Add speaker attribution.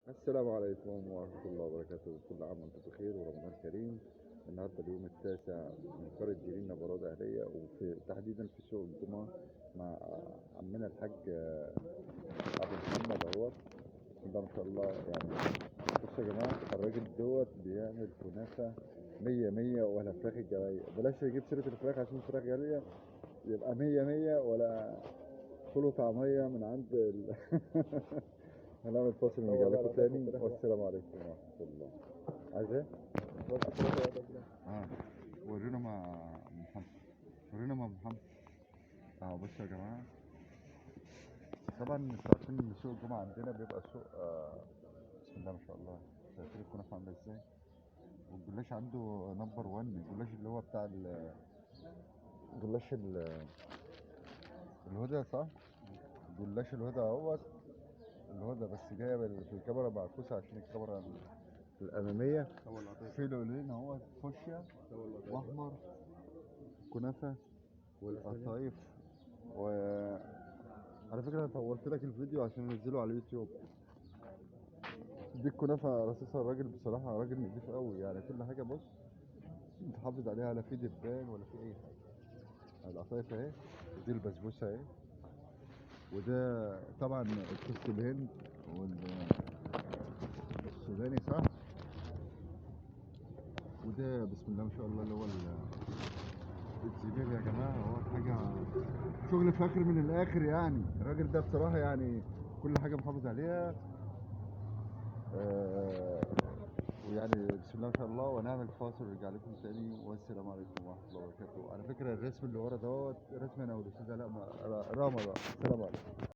Speaker 1: السلام عليكم ورحمة الله وبركاته، كل عام وانتم بخير ورمضان كريم. النهارده اليوم التاسع من قرية جرين نبرات أهلية، وفي تحديدا في سوق الجمعة مع عمنا الحاج أبو محمد اهوت. بسم الله ما شاء الله يعني. بصوا يا جماعة، الراجل دوت بيعمل كنافة مية مية، ولا فراخ الجواية بلاش يجيب سيرة الفراخ عشان الفراخ غالية. يبقى مية مية، ولا فول وطعمية من عند هنعمل فاصل ونرجع لكم تاني، والسلام عليكم ورحمة الله. عايز ايه؟ اه، ورينا مع محمد، ورينا مع محمد. بصوا يا جماعة، طبعا انتوا عارفين ان سوق الجمعة عندنا بيبقى سوق بسم الله ما شاء الله. شايفين الكنافة عاملة ازاي؟ والجلاش عنده نمبر 1، الجلاش اللي هو بتاع جلاش الهدى، صح؟ جلاش الهدى اهوت. الهدى بس جايه في الكاميرا معكوسه عشان الكاميرا الاماميه. في لونين اهوت، فوشيا واحمر، كنافه والقطايف. وعلى فكره انا طورت لك الفيديو عشان انزله على اليوتيوب. دي الكنافه رصيصها، الراجل بصراحه راجل نضيف قوي يعني. كل حاجه بص متحافظ عليها، لا في دبان ولا في اي حاجه. القطايف اهي، ودي البسبوسه اهي، وده طبعا الكوس الهند والسوداني، صح؟ وده بسم الله ما شاء الله اللي هو الزبيب يا جماعه. هو حاجه شغل فاخر من الاخر يعني. الراجل ده بصراحه يعني كل حاجه محافظ عليها. آه ويعني بسم الله ما شاء الله. ونعمل فاصل ونرجع لكم تاني، والسلام عليكم ورحمه الله وبركاته. على فكره الرسم اللي ورا دوت رسم انا والاستاذ علاء رمضان. السلام عليكم.